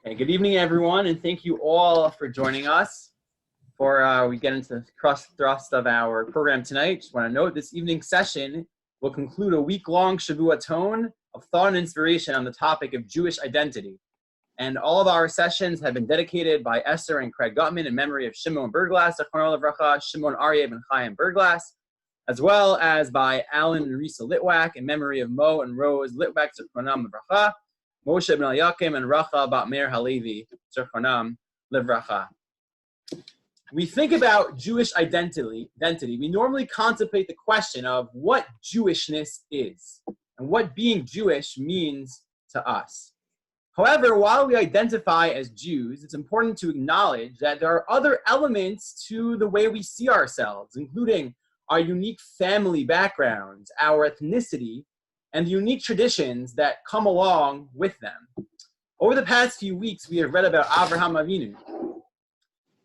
Okay, good evening, everyone, and thank you all for joining us. Before we get into the thrust of our program tonight, just want to note this evening's session will conclude a week-long Shavua tone of thought and inspiration on the topic of Jewish identity. And all of our sessions have been dedicated by Esther and Craig Gutman in memory of Shimon Berglas, Shimon Aryeh ben Chaim Berglas, as well as by Alan and Risa Litwack in memory of Mo and Rose Litwack, Zechronam Livracha, Moshe ben Eliakim and Racha bat Meir Halevi, Zechronam Livracha. We think about Jewish identity. We normally contemplate the question of what Jewishness is and what being Jewish means to us. However, while we identify as Jews, it's important to acknowledge that there are other elements to the way we see ourselves, including our unique family backgrounds, our ethnicity, and the unique traditions that come along with them. Over the past few weeks, we have read about Avraham Avinu.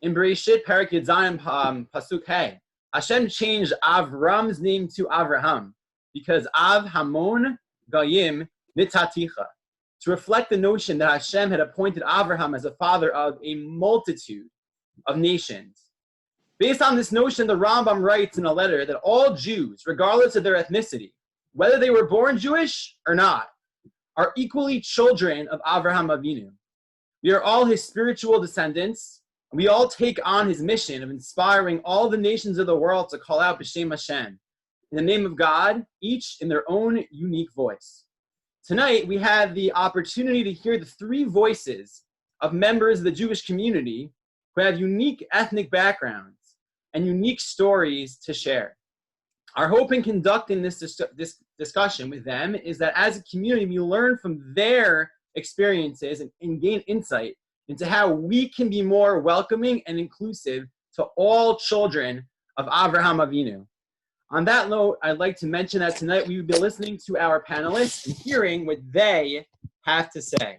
In Bereshit, Parak Yud Zayin, Pasuk Hey, Hashem changed Avram's name to Avraham because Av Hamon Gayim Nitaticha, to reflect the notion that Hashem had appointed Avraham as a father of a multitude of nations. Based on this notion, the Rambam writes in a letter that all Jews, regardless of their ethnicity, whether they were born Jewish or not, are equally children of Avraham Avinu. We are all his spiritual descendants, and we all take on his mission of inspiring all the nations of the world to call out B'Shem Hashem, in the name of God, each in their own unique voice. Tonight, we have the opportunity to hear the three voices of members of the Jewish community who have unique ethnic backgrounds and unique stories to share. Our hope in conducting this discussion with them is that as a community, we learn from their experiences and gain insight into how we can be more welcoming and inclusive to all children of Avraham Avinu. On that note, I'd like to mention that tonight we will be listening to our panelists and hearing what they have to say.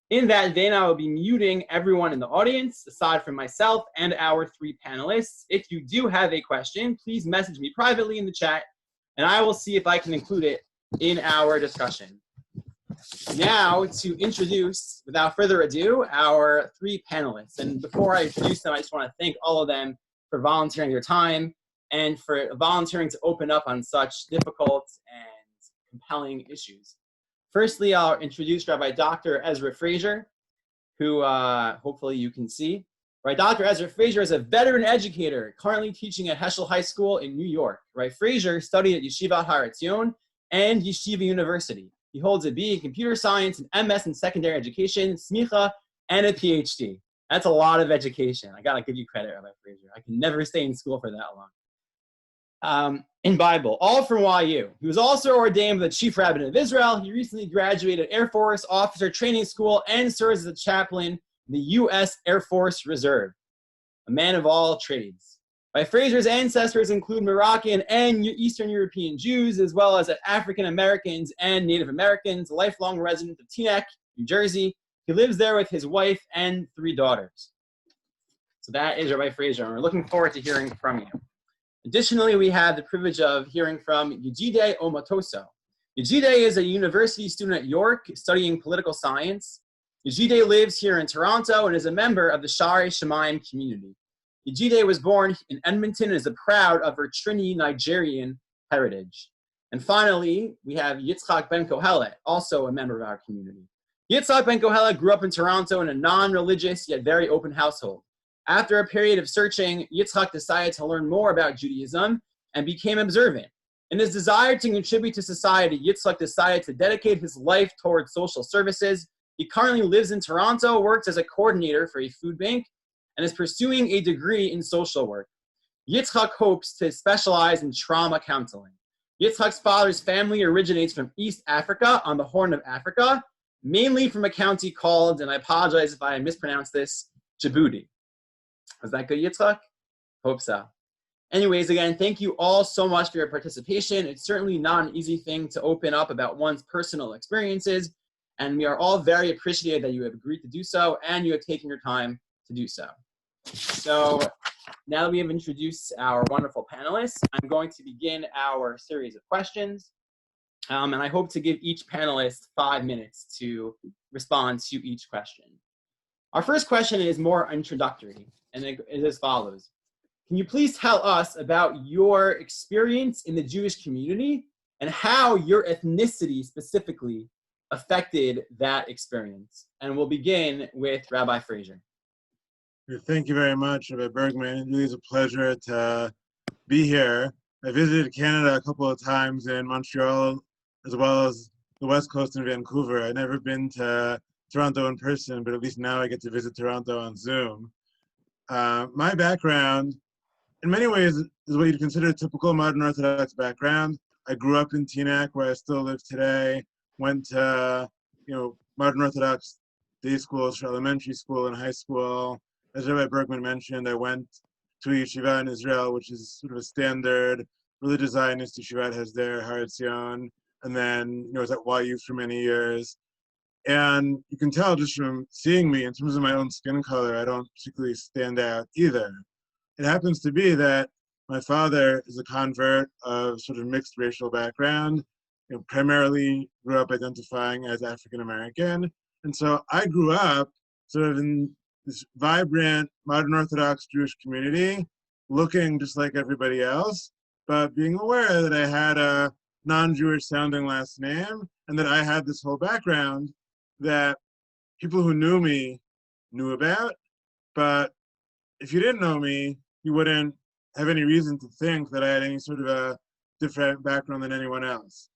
In that vein, I will be muting everyone in the audience, aside from myself and our three panelists. If you do have a question, please message me privately in the chat, and I will see if I can include it in our discussion. Now, to introduce, without further ado, our three panelists. And before I introduce them, I just want to thank all of them for volunteering their time and for volunteering to open up on such difficult and compelling issues. Firstly, I'll introduce Rabbi Dr. Ezra Frazer, who hopefully you can see. Right, Dr. Ezra Frazer is a veteran educator currently teaching at Heschel High School in New York. Right, Frazer studied at Yeshiva Har Etzion and Yeshiva University. He holds a B in computer science, an MS in secondary education, smicha, and a PhD. That's a lot of education. I gotta give you credit, Rabbi Frazer. I can never stay in school for that long. In Bible, all from YU. He was also ordained the Chief Rabbin of Israel. He recently graduated Air Force Officer Training School and serves as a chaplain in the U.S. Air Force Reserve. A man of all trades. By Frazer's ancestors include Moroccan and Eastern European Jews, as well as African Americans and Native Americans, a lifelong resident of Teaneck, New Jersey. He lives there with his wife and 3 daughters. So that is Rabbi Frazer, and we're looking forward to hearing from you. Additionally, we have the privilege of hearing from Yejide Omotoso. Yejide is a university student at York studying political science. Yejide lives here in Toronto and is a member of the Sha'arei Shemayim community. Yejide was born in Edmonton and is proud of her Trini Nigerian heritage. And finally, we have Yitzchak Ben-Kohelet, also a member of our community. Yitzchak Ben-Kohelet grew up in Toronto in a non-religious yet very open household. After a period of searching, Yitzchak decided to learn more about Judaism and became observant. In his desire to contribute to society, Yitzchak decided to dedicate his life towards social services. He currently lives in Toronto, works as a coordinator for a food bank, and is pursuing a degree in social work. Yitzchak hopes to specialize in trauma counseling. Yitzchak's father's family originates from East Africa on the Horn of Africa, mainly from a county called, and I apologize if I mispronounce this, Djibouti. Was that good, Yitzchak? Hope so. Anyways, again, thank you all so much for your participation. It's certainly not an easy thing to open up about one's personal experiences, and we are all very appreciative that you have agreed to do so, and you have taken your time to do so. So now that we have introduced our wonderful panelists, I'm going to begin our series of questions. And I hope to give each panelist 5 minutes to respond to each question. Our first question is more introductory, and it is as follows. Can you please tell us about your experience in the Jewish community and how your ethnicity specifically affected that experience? And we'll begin with Rabbi Frazer. Thank you very much, Rabbi Bergman. It really is a pleasure to be here. I visited Canada a couple of times in Montreal, as well as the West Coast in Vancouver. I've never been to Toronto in person, but at least now I get to visit Toronto on Zoom. My background, in many ways, is what you'd consider a typical modern Orthodox background. I grew up in Teaneck, where I still live today. Went to, modern Orthodox day schools for elementary school and high school. As Rabbi Bergman mentioned, I went to a yeshiva in Israel, which is sort of a standard religious Zionist yeshiva has there, Har Etzion, and then I was at YU for many years. And you can tell just from seeing me, in terms of my own skin color, I don't particularly stand out either. It happens to be that my father is a convert of sort of mixed racial background, primarily grew up identifying as African American. And so I grew up sort of in this vibrant modern Orthodox Jewish community, looking just like everybody else, but being aware that I had a non-Jewish sounding last name and that I had this whole background that people who knew me knew about. But if you didn't know me, you wouldn't have any reason to think that I had any sort of a different background than anyone else.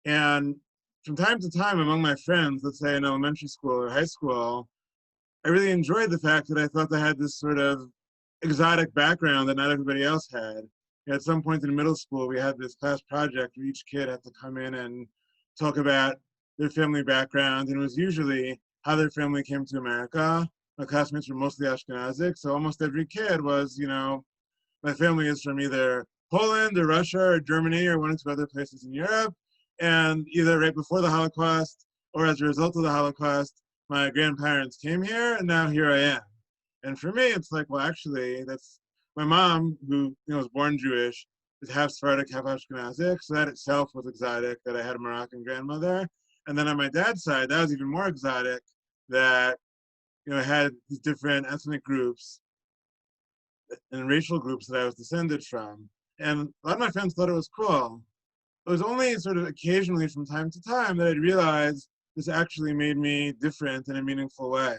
And from time to time among my friends, let's say in elementary school or high school, I really enjoyed the fact that I thought I had this sort of exotic background that not everybody else had. At some point in middle school, we had this class project where each kid had to come in and talk about their family background, and it was usually how their family came to America. My classmates were mostly Ashkenazic, so almost every kid was, my family is from either Poland or Russia or Germany or one or two other places in Europe, and either right before the Holocaust or as a result of the Holocaust, my grandparents came here, and now here I am. And for me, it's like, well, actually, that's my mom, who was born Jewish, is half Sephardic, half Ashkenazic, so that itself was exotic, that I had a Moroccan grandmother. And then on my dad's side, that was even more exotic, that I had these different ethnic groups and racial groups that I was descended from. And a lot of my friends thought it was cool. It was only sort of occasionally from time to time that I'd realize this actually made me different in a meaningful way.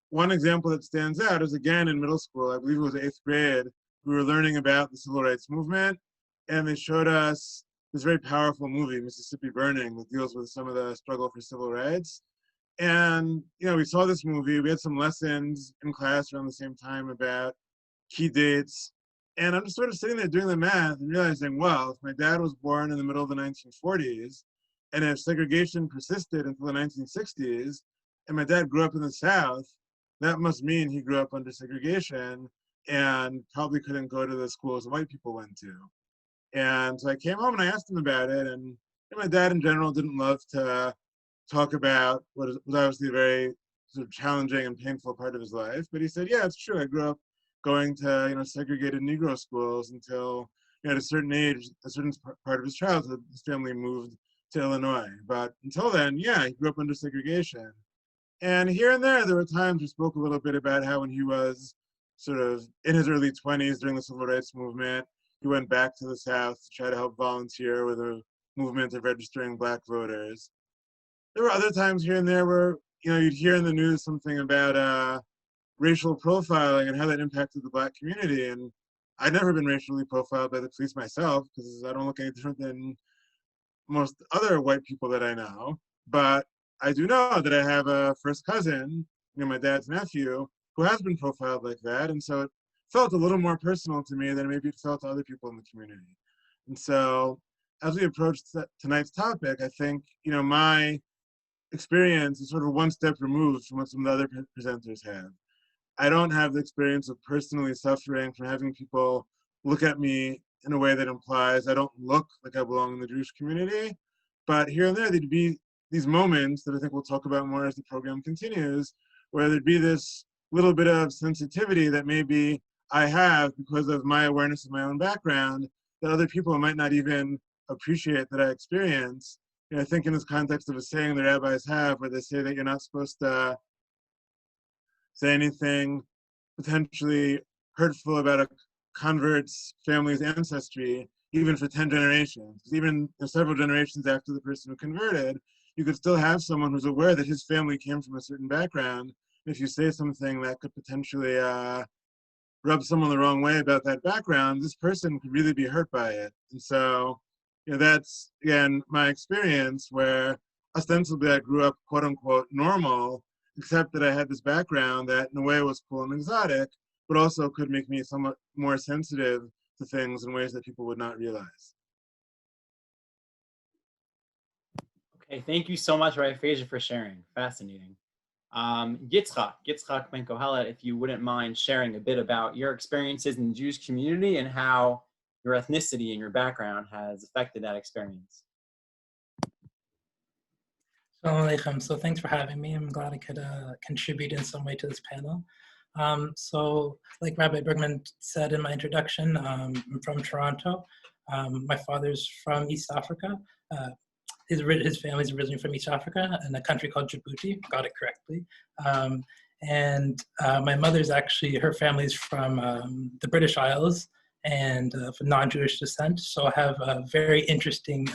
One example that stands out is, again, in middle school, I believe it was 8th grade, we were learning about the civil rights movement, and they showed us this very powerful movie, Mississippi Burning, that deals with some of the struggle for civil rights. And, we saw this movie, we had some lessons in class around the same time about key dates, and I'm just sort of sitting there doing the math and realizing, well, if my dad was born in the middle of the 1940s, and if segregation persisted until the 1960s, and my dad grew up in the South, that must mean he grew up under segregation and probably couldn't go to the schools white people went to. And so I came home and I asked him about it, and my dad in general didn't love to talk about what was obviously a very sort of challenging and painful part of his life, but he said, yeah, it's true, I grew up going to segregated Negro schools until at a certain age, a certain part of his childhood, his family moved to Illinois. But until then, yeah, he grew up under segregation. And here and there were times we spoke a little bit about how when he was sort of in his early 20s during the civil rights movement, he went back to the South to try to help volunteer with a movement of registering Black voters. There were other times here and there where, you'd hear in the news something about racial profiling and how that impacted the Black community. And I'd never been racially profiled by the police myself because I don't look any different than most other white people that I know. But I do know that I have a first cousin, my dad's nephew, who has been profiled like that. And so it felt a little more personal to me than maybe it felt to other people in the community. And so as we approach tonight's topic, I think, my experience is sort of one step removed from what some of the other presenters have. I don't have the experience of personally suffering from having people look at me in a way that implies I don't look like I belong in the Jewish community. But here and there, there'd be these moments that I think we'll talk about more as the program continues, where there'd be this little bit of sensitivity that maybe I have because of my awareness of my own background that other people might not even appreciate that I experience. I think in this context of a saying the rabbis have where they say that you're not supposed to say anything potentially hurtful about a convert's family's ancestry, even for 10 generations. Even several generations after the person who converted, you could still have someone who's aware that his family came from a certain background. If you say something that could potentially rub someone the wrong way about that background, this person could really be hurt by it. And so, that's, again, my experience where ostensibly I grew up, quote unquote, normal, except that I had this background that in a way was cool and exotic, but also could make me somewhat more sensitive to things in ways that people would not realize. Okay, thank you so much, Rabbi Frazer, for sharing. Fascinating. Yitzchak Ben-Kohelet, if you wouldn't mind sharing a bit about your experiences in the Jewish community and how your ethnicity and your background has affected that experience. So thanks for having me. I'm glad I could contribute in some way to this panel. So like Rabbi Bergman said in my introduction, I'm from Toronto. My father's from East Africa. His family's originally from East Africa in a country called Djibouti, got it correctly. And my mother's actually, her family's from the British Isles and from non-Jewish descent. So I have a very interesting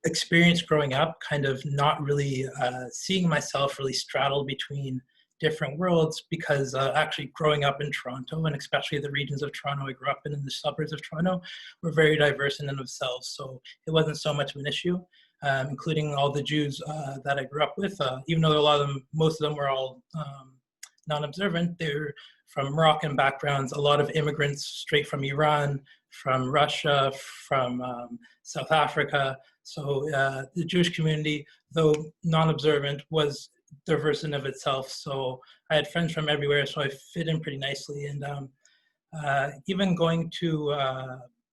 experience growing up, kind of not really seeing myself really straddle between different worlds, because actually growing up in Toronto, and especially the regions of Toronto I grew up in the suburbs of Toronto, were very diverse in and of themselves. So it wasn't so much of an issue, including all the Jews that I grew up with, even though a lot of them, most of them were all non-observant. They're from Moroccan backgrounds, a lot of immigrants straight from Iran, from Russia, from South Africa. So the Jewish community, though non-observant, was diverse in of itself. So I had friends from everywhere, so I fit in pretty nicely. And even going to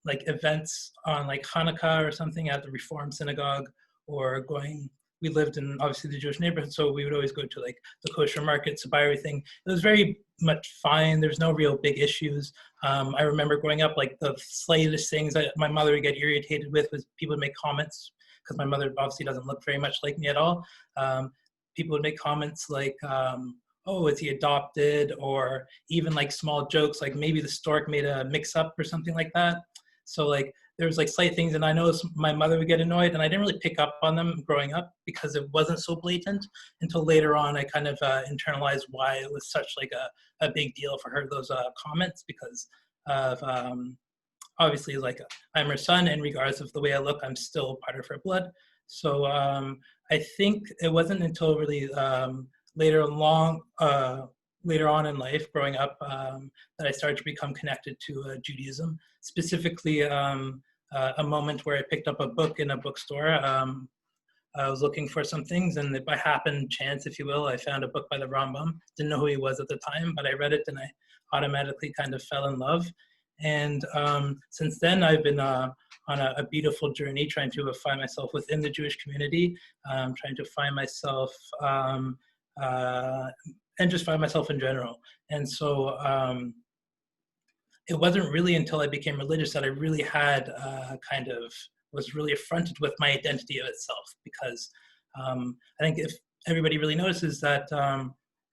like events on like Hanukkah or something at the Reform Synagogue, or going, we lived in obviously the Jewish neighborhood, so we would always go to like the kosher market to buy everything. It was very much fine. There's no real big issues. I remember growing up, like the slightest things that my mother would get irritated with was people would make comments, because my mother obviously doesn't look very much like me at all. People would make comments like, oh, is he adopted? Or even like small jokes, like maybe the stork made a mix up or something like that. So like there was like slight things, and I noticed my mother would get annoyed, and I didn't really pick up on them growing up because it wasn't so blatant until later on. I kind of internalized why it was such like a big deal for her, those comments, because of obviously like I'm her son, and regardless of the way I look, I'm still part of her blood. So I think it wasn't until really later on in life, growing up, that I started to become connected to Judaism. Specifically, a moment where I picked up a book in a bookstore. I was looking for some things, and by happen chance, if you will, I found a book by the Rambam. Didn't know who he was at the time, but I read it and I automatically kind of fell in love. And since then, I've been on a beautiful journey, trying to find myself within the Jewish community, trying to find myself and just find myself in general. And so it wasn't really until I became religious that I really had kind of was really affronted with my identity of itself, because I think if everybody really notices that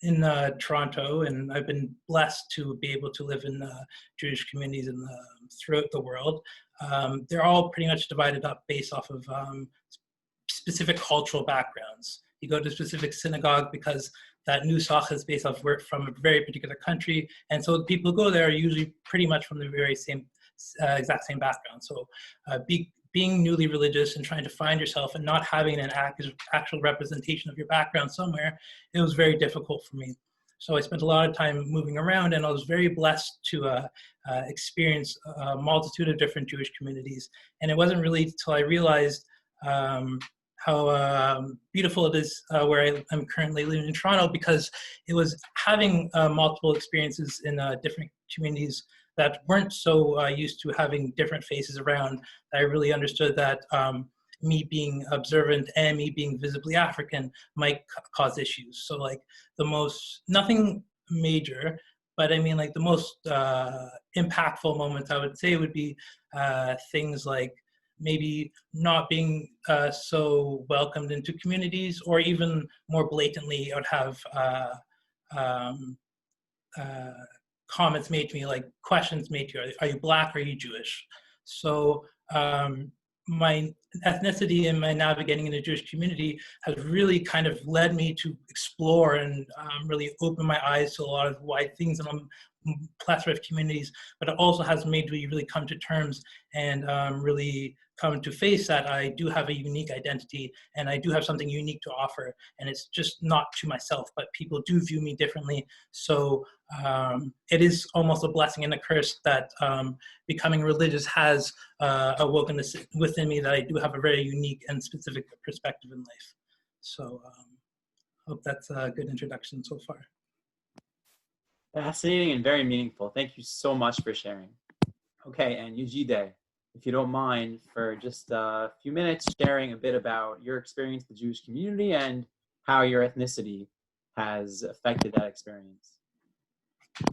in Toronto, and I've been blessed to be able to live in Jewish communities throughout the world, they're all pretty much divided up based off of specific cultural backgrounds. You go to a specific synagogue because that nusach is based off from a very particular country, and so the people who go there are usually pretty much from the very same exact same background. So being newly religious and trying to find yourself and not having an actual representation of your background somewhere, it was very difficult for me. So I spent a lot of time moving around, and I was very blessed to experience a multitude of different Jewish communities. And it wasn't really until I realized how beautiful it is where I'm currently living in Toronto, because it was having multiple experiences in different communities that weren't so used to having different faces around, that I really understood that me being observant and me being visibly African might cause issues. So like nothing major, but I mean like the most impactful moments I would say would be things like maybe not being so welcomed into communities, or even more blatantly, I would have comments made to me, like questions made to you, are you Black, or are you Jewish? So my ethnicity and my navigating in the Jewish community has really kind of led me to explore and really open my eyes to a lot of wide things in a plethora of communities, but it also has made me really come to terms and really come to face that I do have a unique identity and I do have something unique to offer, and it's just not to myself, but people do view me differently. So it is almost a blessing and a curse that becoming religious has awoken this within me, that I do have a very unique and specific perspective in life. So hope that's a good introduction so far. Fascinating and very meaningful. Thank you so much for sharing. Okay, and Yejide, if you don't mind, for just a few minutes, sharing a bit about your experience with the Jewish community and how your ethnicity has affected that experience.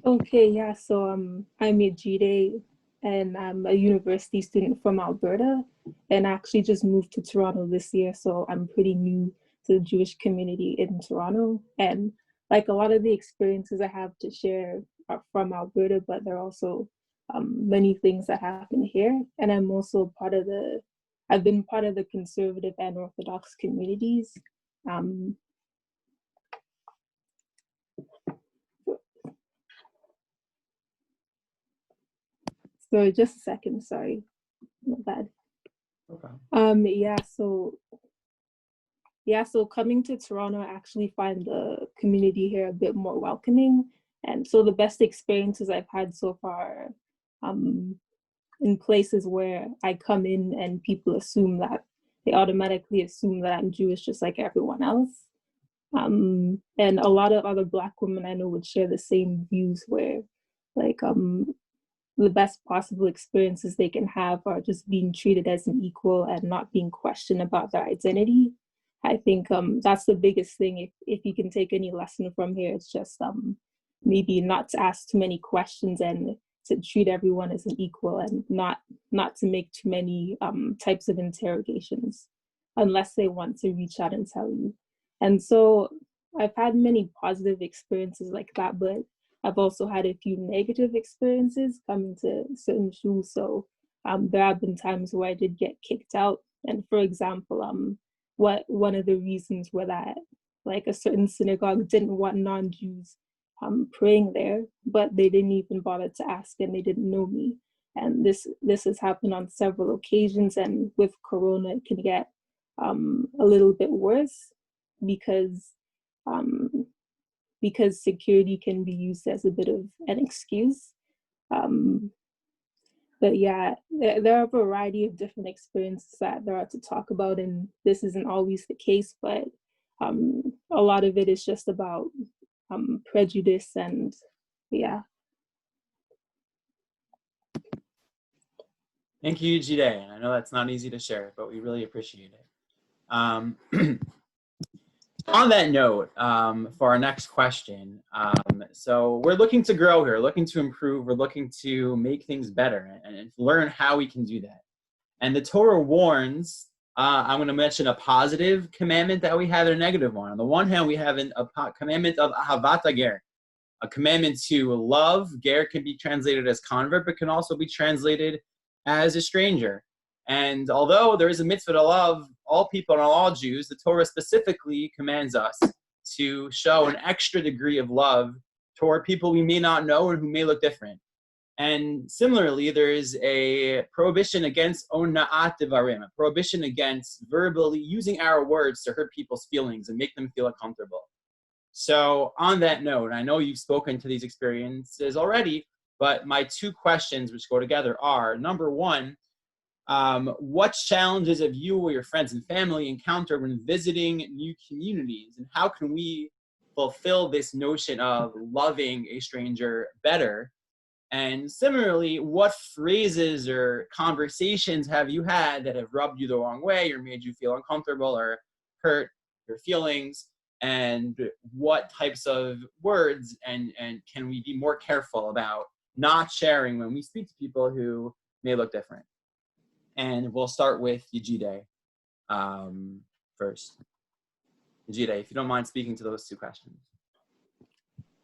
Okay, yeah, so I'm Yejide, and I'm a university student from Alberta, and I actually just moved to Toronto this year, so I'm pretty new to the Jewish community in Toronto. And like a lot of the experiences I have to share are from Alberta, but there are also many things that happen here. And I'm also I've been part of the conservative and Orthodox communities. So just a second, sorry, not bad. Okay. So coming to Toronto, I actually find the community here a bit more welcoming. And so the best experiences I've had so far in places where I come in and people they automatically assume that I'm Jewish just like everyone else. And a lot of other Black women I know would share the same views, where like the best possible experiences they can have are just being treated as an equal and not being questioned about their identity. I think that's the biggest thing. If you can take any lesson from here, it's just maybe not to ask too many questions and to treat everyone as an equal, and not to make too many types of interrogations unless they want to reach out and tell you. And so I've had many positive experiences like that, but I've also had a few negative experiences coming to certain shuls. So there have been times where I did get kicked out. And for example, one of the reasons were that like a certain synagogue didn't want non-Jews praying there, but they didn't even bother to ask, and they didn't know me. And this has happened on several occasions, and with Corona, it can get a little bit worse because security can be used as a bit of an excuse. But yeah, there are a variety of different experiences that there are to talk about, and this isn't always the case, but a lot of it is just about prejudice, and yeah. Thank you, Yejide. And I know that's not easy to share, but we really appreciate it. On that note, for our next question, so we're looking to grow here, looking to improve, we're looking to make things better and learn how we can do that. And the Torah warns, I'm going to mention a positive commandment that we have and a negative one. On the one hand, we have a commandment of ahavat ger, a commandment to love. Ger can be translated as convert, but can also be translated as a stranger. And although there is a mitzvah to love all people and all Jews, the Torah specifically commands us to show an extra degree of love toward people we may not know and who may look different. And similarly, there is a prohibition against ona'at devarim, a prohibition against verbally using our words to hurt people's feelings and make them feel uncomfortable. So on that note, I know you've spoken to these experiences already, but my two questions which go together are, number one, what challenges have you or your friends and family encountered when visiting new communities, and how can we fulfill this notion of loving a stranger better? And similarly, what phrases or conversations have you had that have rubbed you the wrong way or made you feel uncomfortable or hurt your feelings? And what types of words and can we be more careful about not sharing when we speak to people who may look different? And we'll start with Yejide first. Yejide, if you don't mind speaking to those two questions.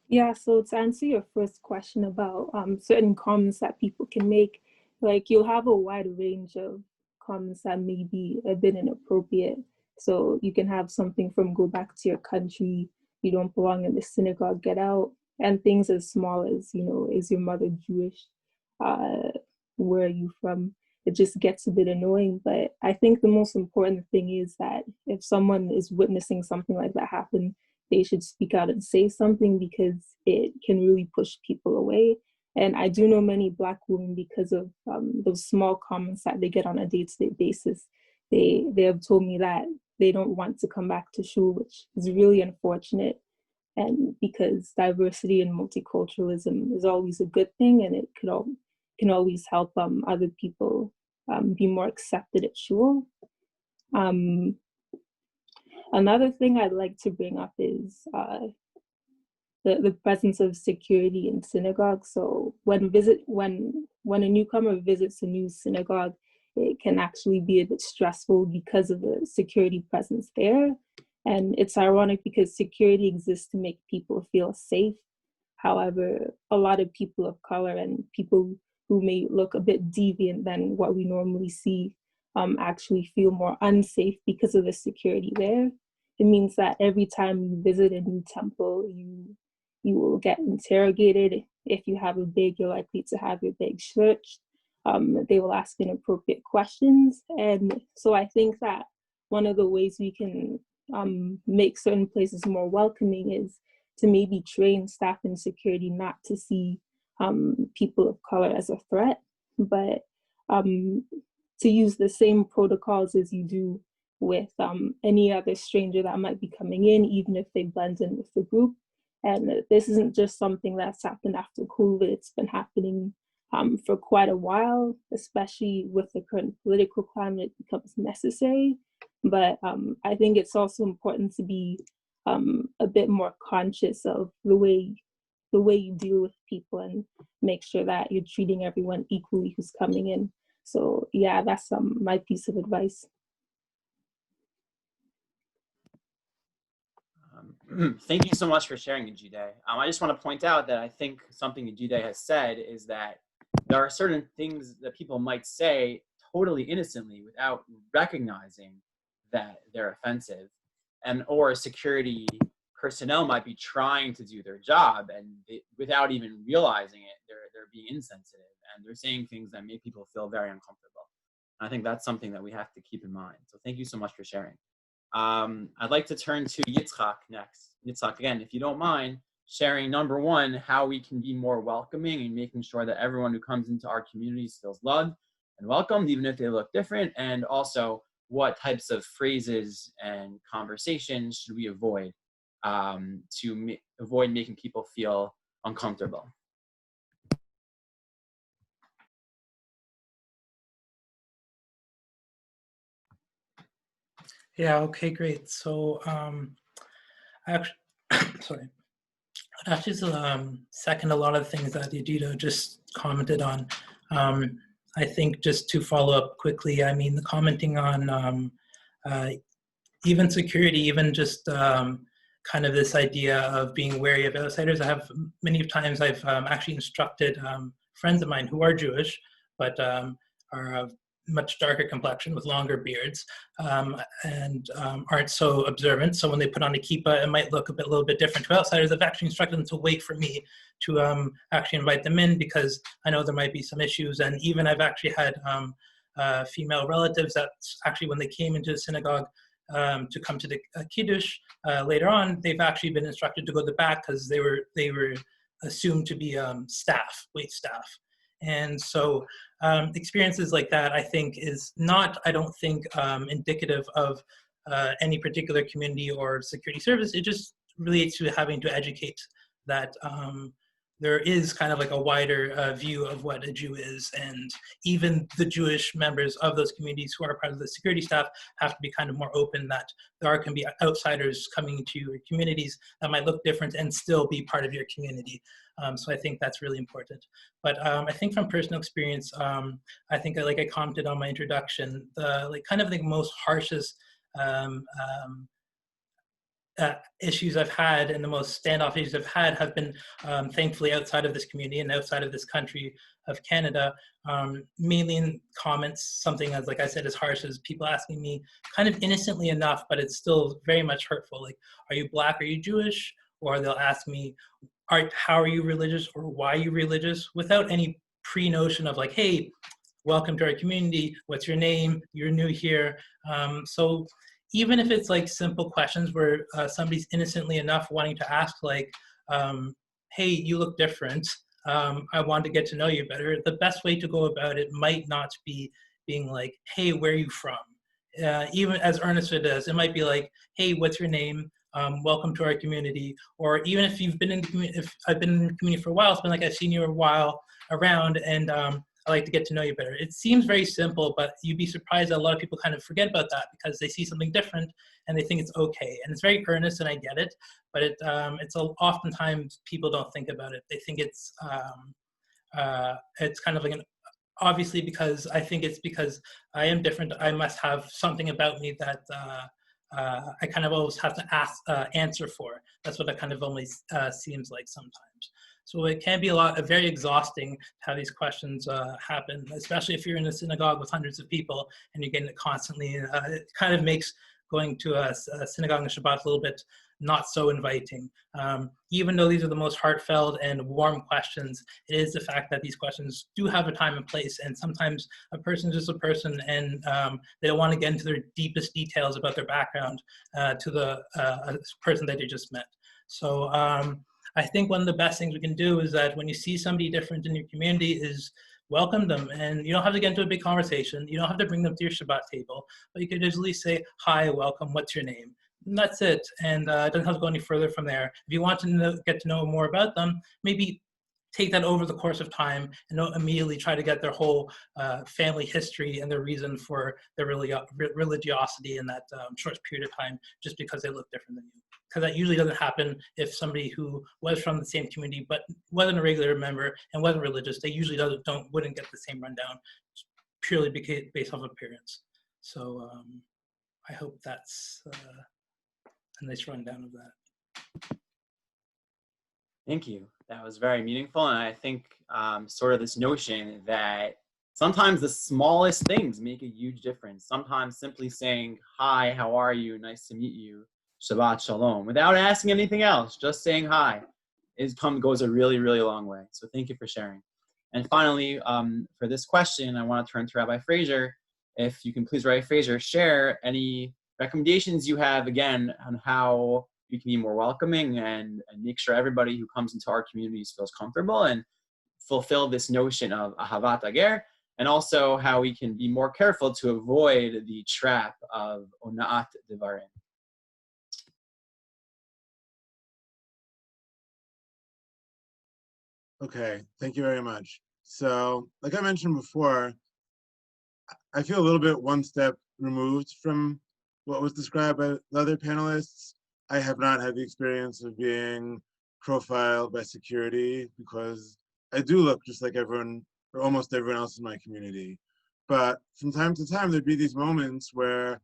Yeah, so to answer your first question about certain comments that people can make, like you'll have a wide range of comments that may be a bit inappropriate. So you can have something from go back to your country, you don't belong in the synagogue, get out, and things as small as, you know, is your mother Jewish? Where are you from? It just gets a bit annoying. But I think the most important thing is that if someone is witnessing something like that happen, they should speak out and say something, because it can really push people away. And I do know many Black women, because of those small comments that they get on a day-to-day basis, they have told me that they don't want to come back to shul, which is really unfortunate. And because diversity and multiculturalism is always a good thing, and it can always help other people be more accepted at shul. Another thing I'd like to bring up is the presence of security in synagogues. So when a newcomer visits a new synagogue, it can actually be a bit stressful because of the security presence there. And it's ironic because security exists to make people feel safe. However, a lot of people of color and people who may look a bit deviant than what we normally see actually feel more unsafe because of the security there. It means that every time you visit a new temple, you will get interrogated. If you have a bag, you're likely to have your bag searched. They will ask inappropriate questions. And so I think that one of the ways we can make certain places more welcoming is to maybe train staff in security not to see people of color as a threat, but to use the same protocols as you do with any other stranger that might be coming in, even if they blend in with the group. And this isn't just something that's happened after COVID, it's been happening for quite a while, especially with the current political climate, it becomes necessary. But I think it's also important to be a bit more conscious of the way you deal with people and make sure that you're treating everyone equally who's coming in. So yeah, that's my piece of advice. Thank you so much for sharing, Yejide. I just want to point out that I think something Yejide has said is that there are certain things that people might say totally innocently without recognizing that they're offensive, or security personnel might be trying to do their job, and without even realizing it, they're being insensitive and they're saying things that make people feel very uncomfortable. And I think that's something that we have to keep in mind. So thank you so much for sharing. I'd like to turn to Yitzchak next. Yitzchak, again, if you don't mind sharing, number one, how we can be more welcoming and making sure that everyone who comes into our communities feels loved and welcomed, even if they look different, and also what types of phrases and conversations should we avoid to avoid making people feel uncomfortable. Yeah, okay, great. So actually, sorry. I'd actually second a lot of the things that Yejide just commented on. I think just to follow up quickly, I mean, the commenting on even security, even just kind of this idea of being wary of outsiders. I have many times I've actually instructed friends of mine who are Jewish, but are of much darker complexion with longer beards and aren't so observant. So when they put on a kippah, it might look a little bit different to outsiders. I've actually instructed them to wait for me to actually invite them in, because I know there might be some issues. And even I've actually had female relatives that actually, when they came into the synagogue to come to the Kiddush later on, they've actually been instructed to go to the back because they were assumed to be wait staff. And so experiences like that, I think, is not, I don't think, indicative of any particular community or security service. It just relates to having to educate that there is kind of like a wider view of what a Jew is, and even the Jewish members of those communities who are part of the security staff have to be kind of more open that there can be outsiders coming into your communities that might look different and still be part of your community. So I think that's really important. But I think from personal experience, I think like I commented on my introduction, the like kind of the most harshest issues I've had and the most standoff issues I've had have been thankfully outside of this community and outside of this country of Canada, mainly in comments, something as, like I said, as harsh as people asking me kind of innocently enough, but it's still very much hurtful. Like, are you Black? Are you Jewish? Or they'll ask me, how are you religious, or why are you religious, without any pre-notion of like, hey, welcome to our community, what's your name, you're new here. So even if it's like simple questions where somebody's innocently enough wanting to ask like, hey, you look different, I want to get to know you better, the best way to go about it might not be being like, hey, where are you from? Even as earnest as it is, it might be like, hey, what's your name? Welcome to our community. Or even if you've been in the community, if I've been in the community for a while, it's been like I've seen you a while around, and I like to get to know you better. It seems very simple, but you'd be surprised that a lot of people kind of forget about that because they see something different and they think it's okay. And it's very earnest, and I get it, but it's oftentimes people don't think about it. They think it's kind of like obviously, because I think it's because I am different, I must have something about me that I kind of always have to answer for. That's what it kind of always seems like sometimes. So it can be very exhausting to have these questions happen, especially if you're in a synagogue with hundreds of people and you're getting it constantly. It kind of makes going to a synagogue on Shabbat a little bit not so inviting. Even though these are the most heartfelt and warm questions, it is the fact that these questions do have a time and place, and sometimes a person is just a person, and they don't want to get into their deepest details about their background to the person that they just met. So I think one of the best things we can do is that when you see somebody different in your community is welcome them. And you don't have to get into a big conversation. You don't have to bring them to your Shabbat table, but you could easily say, hi, welcome, what's your name? And that's it. And it doesn't have to go any further from there. If you want to get to know more about them, maybe take that over the course of time and don't immediately try to get their whole family history and their reason for their religiosity in that short period of time just because they look different than you. Because that usually doesn't happen if somebody who was from the same community but wasn't a regular member and wasn't religious, they usually wouldn't get the same rundown purely based off appearance. So I hope that's a nice rundown of that. Thank you. That was very meaningful. And I think sort of this notion that sometimes the smallest things make a huge difference. Sometimes simply saying, hi, how are you? Nice to meet you. Shabbat Shalom. Without asking anything else, just saying hi goes a really, really long way. So thank you for sharing. And finally, for this question, I want to turn to Rabbi Frazer. If you can please, Rabbi Frazer, share any recommendations you have, again, on how we can be more welcoming and make sure everybody who comes into our communities feels comfortable and fulfill this notion of ahavat hager, and also how we can be more careful to avoid the trap of ona'at devarim. Okay, thank you very much. So, like I mentioned before, I feel a little bit one step removed from what was described by the other panelists. I have not had the experience of being profiled by security because I do look just like everyone, or almost everyone else in my community. But from time to time, there'd be these moments where,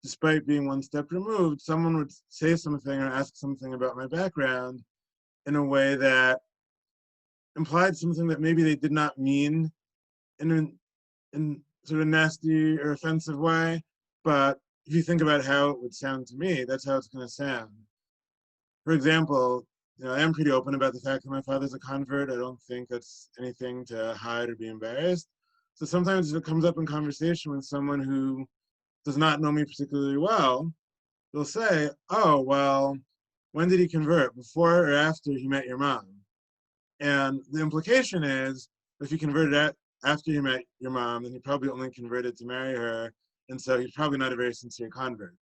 despite being one step removed, someone would say something or ask something about my background in a way that implied something that maybe they did not mean in sort of nasty or offensive way, but if you think about how it would sound to me, that's how it's going to sound. For example, I am pretty open about the fact that my father's a convert. I don't think that's anything to hide or be embarrassed. So sometimes if it comes up in conversation with someone who does not know me particularly well, they'll say, oh, well, when did he convert? Before or after he met your mom? And the implication is, if he converted after he met your mom, then he probably only converted to marry her, and so he's probably not a very sincere convert.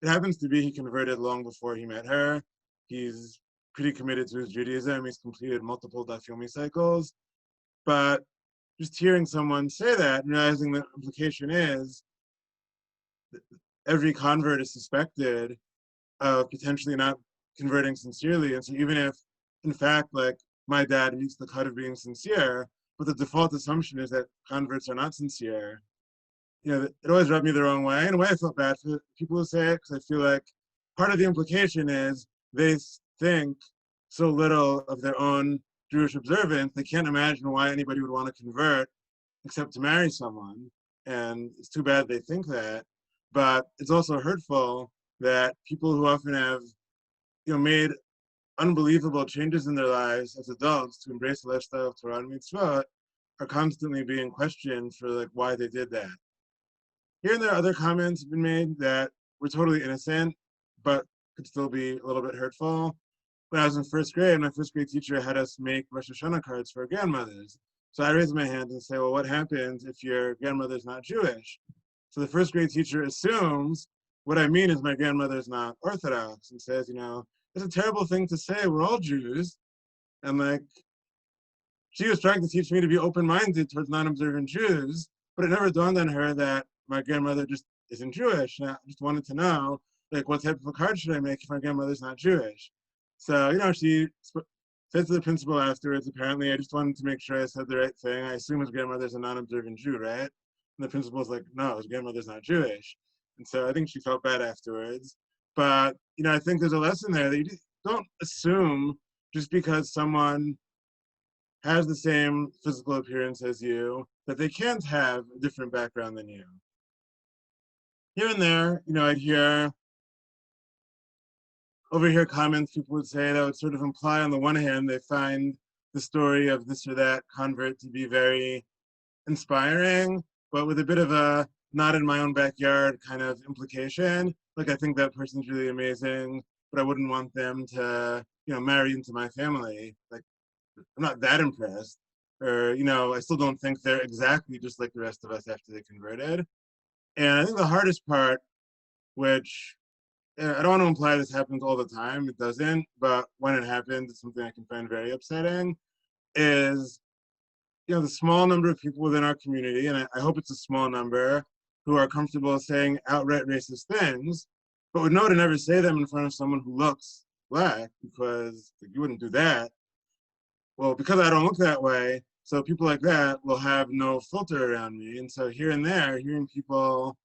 It happens to be he converted long before he met her. He's pretty committed to his Judaism. He's completed multiple Daf Yomi cycles. But just hearing someone say that, realizing the implication is every convert is suspected of potentially not converting sincerely. And so even if, in fact, like my dad meets the cut of being sincere, but the default assumption is that converts are not sincere, it always rubbed me the wrong way. In a way, I felt bad for people who say it, because I feel like part of the implication is they think so little of their own Jewish observance, they can't imagine why anybody would want to convert except to marry someone. And it's too bad they think that. But it's also hurtful that people who often have, made unbelievable changes in their lives as adults to embrace the lifestyle of Torah and mitzvot are constantly being questioned for like why they did that. Here and there, other comments have been made that were totally innocent, but could still be a little bit hurtful. When I was in first grade, my first grade teacher had us make Rosh Hashanah cards for our grandmothers. So I raised my hand and say, well, what happens if your grandmother's not Jewish? So the first grade teacher assumes what I mean is my grandmother's not Orthodox, and says, it's a terrible thing to say, we're all Jews. And like, she was trying to teach me to be open-minded towards non-observant Jews, but it never dawned on her that my grandmother just isn't Jewish. And I just wanted to know, like, what type of a card should I make if my grandmother's not Jewish? So, she said to the principal afterwards, apparently, I just wanted to make sure I said the right thing. I assume his grandmother's a non-observant Jew, right? And the principal's like, no, his grandmother's not Jewish. And so I think she felt bad afterwards. But, I think there's a lesson there that you don't assume just because someone has the same physical appearance as you, that they can't have a different background than you. Here and there, I'd overhear comments people would say that would sort of imply, on the one hand, they find the story of this or that convert to be very inspiring, but with a bit of a not in my own backyard kind of implication. Like, I think that person's really amazing, but I wouldn't want them to, marry into my family. Like, I'm not that impressed. Or, I still don't think they're exactly just like the rest of us after they converted. And I think the hardest part, which I don't want to imply this happens all the time, it doesn't, but when it happens, it's something I can find very upsetting, is, the small number of people within our community, and I hope it's a small number, who are comfortable saying outright racist things, but would know to never say them in front of someone who looks Black, because you wouldn't do that. Well, because I don't look that way, so people like that will have no filter around me. And so here and there, hearing people,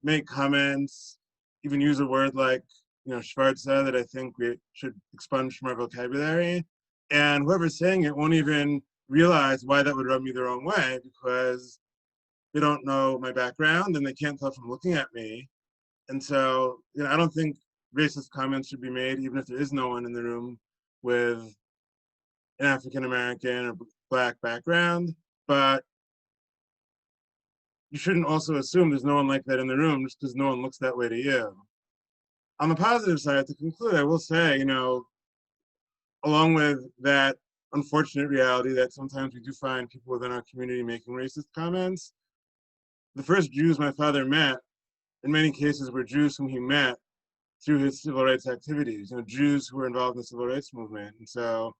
make comments, even use a word like, Schwarza, that I think we should expunge from our vocabulary. And whoever's saying it won't even realize why that would rub me the wrong way, because they don't know my background and they can't tell from looking at me. And so, I don't think racist comments should be made, even if there is no one in the room with an African-American or Black background. But you shouldn't also assume there's no one like that in the room just because no one looks that way to you. On the positive side, to conclude, I will say, along with that unfortunate reality that sometimes we do find people within our community making racist comments, the first Jews my father met, in many cases, were Jews whom he met through his civil rights activities, Jews who were involved in the civil rights movement. And so,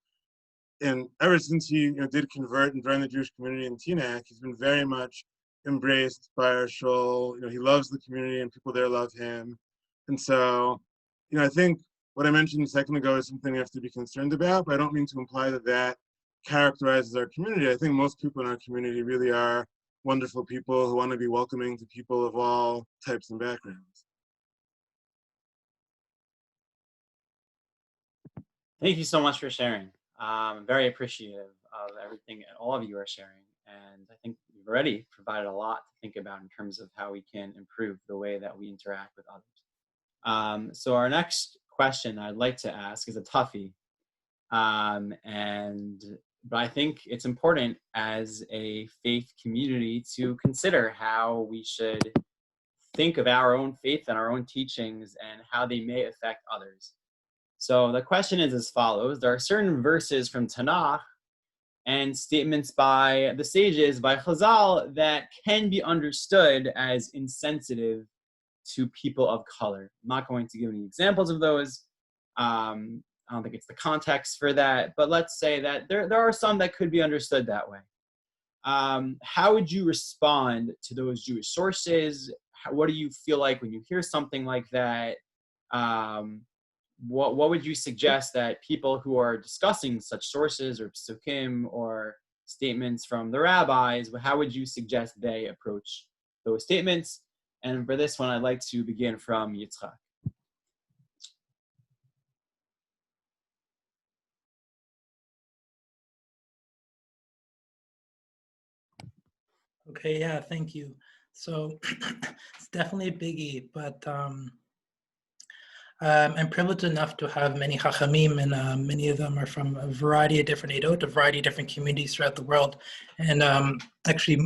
and ever since he did convert and join the Jewish community in Teaneck, he's been very much embraced by our shul. He loves the community and people there love him. And so, I think what I mentioned a second ago is something we have to be concerned about, but I don't mean to imply that that characterizes our community. I think most people in our community really are wonderful people who want to be welcoming to people of all types and backgrounds. Thank you so much for sharing. I'm very appreciative of everything that all of you are sharing. And I think you've already provided a lot to think about in terms of how we can improve the way that we interact with others. So our next question I'd like to ask is a toughie. But I think it's important as a faith community to consider how we should think of our own faith and our own teachings and how they may affect others. So the question is as follows. There are certain verses from Tanakh and statements by the sages, by Chazal, that can be understood as insensitive to people of color. I'm not going to give any examples of those, I don't think it's the context for that, but let's say that there are some that could be understood that way. How would you respond to those Jewish sources? What do you feel like when you hear something like that? What would you suggest that people who are discussing such sources or psukim or statements from the rabbis, how would you suggest they approach those statements? And for this one, I'd like to begin from Yitzchak. Okay, yeah, thank you. So it's definitely a biggie, but I'm privileged enough to have many chachamim, and many of them are from a variety of different edot, a variety of different communities throughout the world. And actually,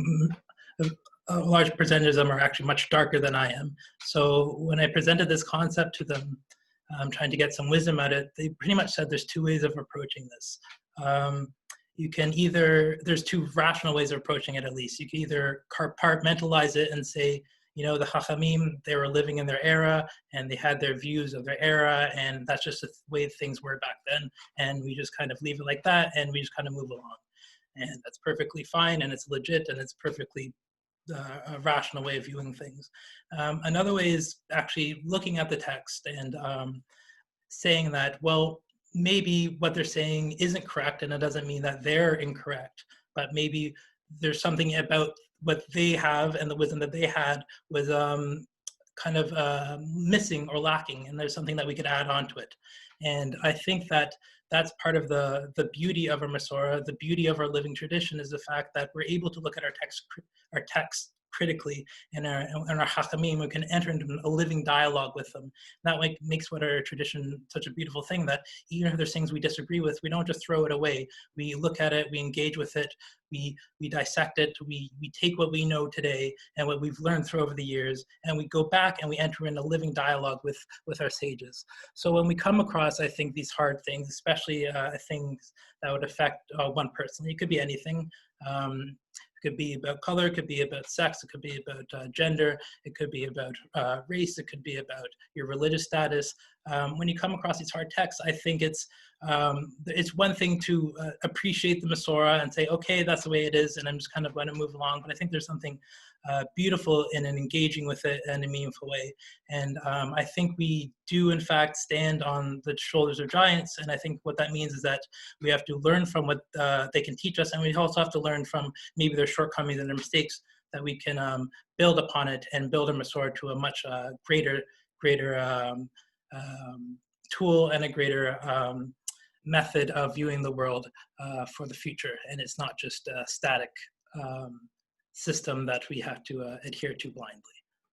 a large percentage of them are actually much darker than I am. So when I presented this concept to them, trying to get some wisdom out of it, they pretty much said there's two ways of approaching this. You can either, there's two rational ways of approaching it at least. You can either compartmentalize it and say, you know, the Chachamim, they were living in their era and they had their views of their era, and that's just the way things were back then. And we just kind of leave it like that and we just kind of move along. And that's perfectly fine, and it's legit, and it's perfectly a rational way of viewing things. Another way is actually looking at the text and saying that, well, maybe what they're saying isn't correct, and it doesn't mean that they're incorrect, but maybe there's something about what they have and the wisdom that they had was kind of missing or lacking, and there's something that we could add on to it. And I think that that's part of the beauty of our Masorah, the beauty of our living tradition, is the fact that we're able to look at our text critically, and our Chachamim, we can enter into a living dialogue with them. That makes what our tradition such a beautiful thing, that even if there's things we disagree with, we don't just throw it away. We look at it, we engage with it, we dissect it, we take what we know today and what we've learned through over the years, and we go back and we enter in a living dialogue with our sages. So when we come across, I think, these hard things, especially things that would affect one personally, it could be anything. It could be about color, it could be about sex, it could be about gender, it could be about race, it could be about your religious status. When you come across these hard texts, I think it's one thing to appreciate the Masorah and say, okay, that's the way it is, and I'm just kind of going to move along. But I think there's something beautiful in engaging with it in a meaningful way. And I think we do, in fact, stand on the shoulders of giants. And I think what that means is that we have to learn from what they can teach us, and we also have to learn from maybe their shortcomings and their mistakes, that we can build upon it and build a Masorah to a much greater tool and a greater method of viewing the world for the future. And it's not just a static system that we have to adhere to blindly.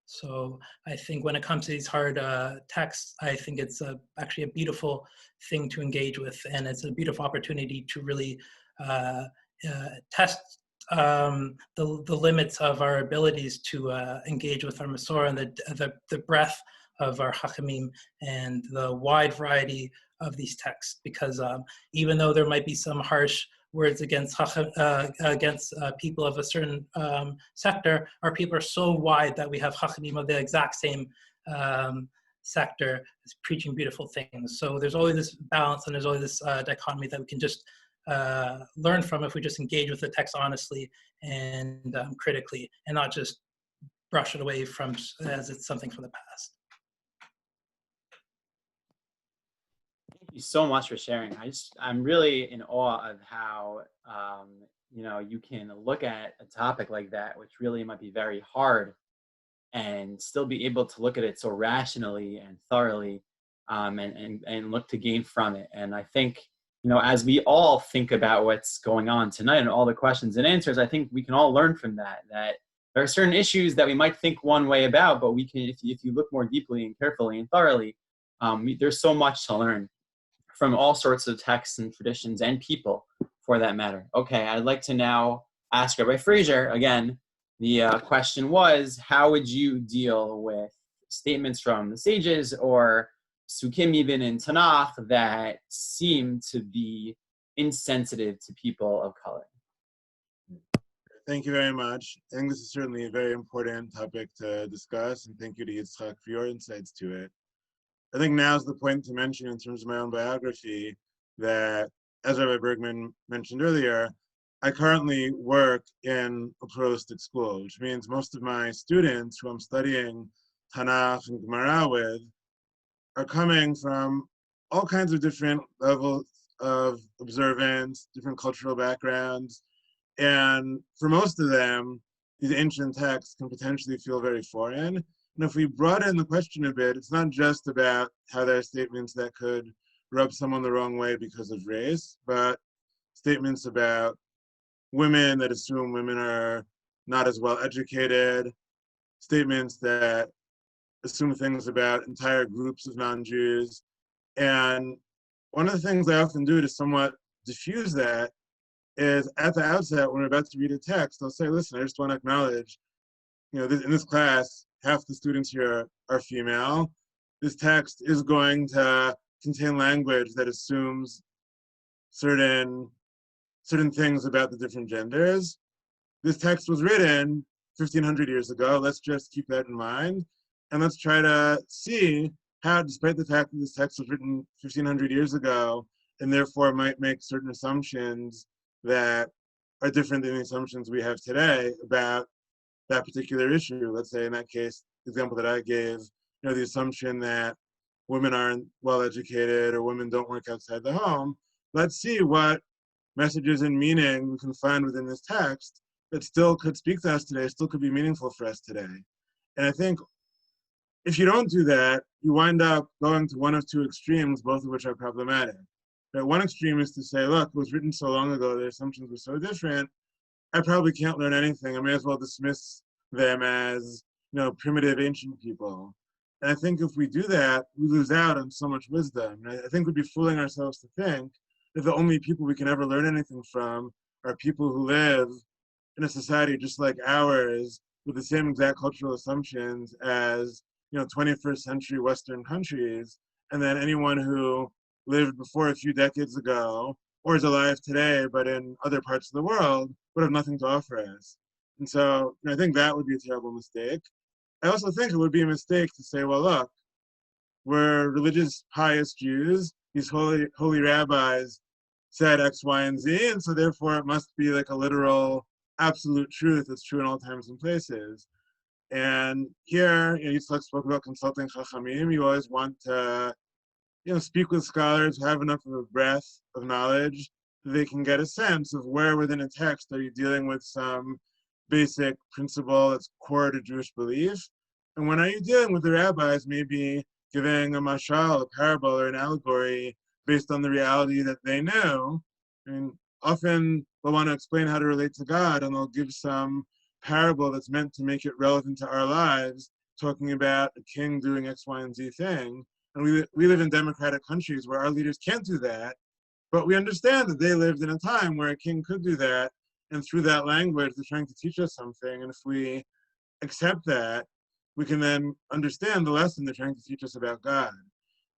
So I think when it comes to these hard texts, I think it's actually a beautiful thing to engage with, and it's a beautiful opportunity to really test the limits of our abilities to engage with our Masorah, and the breadth of our Chachamim and the wide variety of these texts. Because even though there might be some harsh words against people of a certain sector, our people are so wide that we have Chachamim of the exact same sector preaching beautiful things. So there's always this balance, and there's always this dichotomy that we can just learn from if we just engage with the text honestly and critically, and not just brush it away from as it's something from the past. Thank you so much for sharing. I'm really in awe of how you can look at a topic like that, which really might be very hard, and still be able to look at it so rationally and thoroughly, and look to gain from it. And I think, as we all think about what's going on tonight and all the questions and answers, I think we can all learn from that there are certain issues that we might think one way about, but we can, if you look more deeply and carefully and thoroughly, there's so much to learn from all sorts of texts and traditions and people, for that matter. Okay, I'd like to now ask Rabbi Frazer again. The question was, how would you deal with statements from the sages or psukim even in Tanakh that seem to be insensitive to people of color? Thank you very much. I think this is certainly a very important topic to discuss, and thank you to Yitzchak for your insights to it. I think now's the point to mention in terms of my own biography that, as Rabbi Bergman mentioned earlier, I currently work in a pluralistic school, which means most of my students who I'm studying Tanakh and Gemara with are coming from all kinds of different levels of observance, different cultural backgrounds. And for most of them, these ancient texts can potentially feel very foreign. And if we broaden the question a bit, it's not just about how there are statements that could rub someone the wrong way because of race, but statements about women that assume women are not as well educated, statements that assume things about entire groups of non-Jews. And one of the things I often do to somewhat diffuse that is at the outset, when we're about to read a text, I'll say, listen, I just want to acknowledge, in this class, half the students here are female. This text is going to contain language that assumes certain things about the different genders. This text was written 1,500 years ago. Let's just keep that in mind. And let's try to see how, despite the fact that this text was written 1,500 years ago, and therefore might make certain assumptions that are different than the assumptions we have today about that particular issue. Let's say in that case, the example that I gave, the assumption that women aren't well educated or women don't work outside the home. Let's see what messages and meaning we can find within this text that still could speak to us today, still could be meaningful for us today. And I think if you don't do that, you wind up going to one of two extremes, both of which are problematic. But one extreme is to say, look, it was written so long ago, the assumptions were so different, I probably can't learn anything. I may as well dismiss them as, primitive ancient people. And I think if we do that, we lose out on so much wisdom. And I think we'd be fooling ourselves to think that the only people we can ever learn anything from are people who live in a society just like ours with the same exact cultural assumptions as, 21st century Western countries. And then anyone who lived before a few decades ago or is alive today, but in other parts of the world, would have nothing to offer us. And so I think that would be a terrible mistake. I also think it would be a mistake to say, well, look, we're religious, pious Jews. These holy rabbis said X, Y, and Z, and so therefore it must be like a literal, absolute truth that's true in all times and places. And here, Yitzchak spoke about consulting Chachamim. You always want to, speak with scholars who have enough of a breadth of knowledge that they can get a sense of where within a text are you dealing with some basic principle that's core to Jewish belief. And when are you dealing with the rabbis maybe giving a mashal, a parable, or an allegory based on the reality that they know? I mean, often they'll want to explain how to relate to God, and they'll give some parable that's meant to make it relevant to our lives, talking about a king doing X, Y, and Z thing. And we live in democratic countries where our leaders can't do that, but we understand that they lived in a time where a king could do that, and through that language, they're trying to teach us something. And if we accept that, we can then understand the lesson they're trying to teach us about God.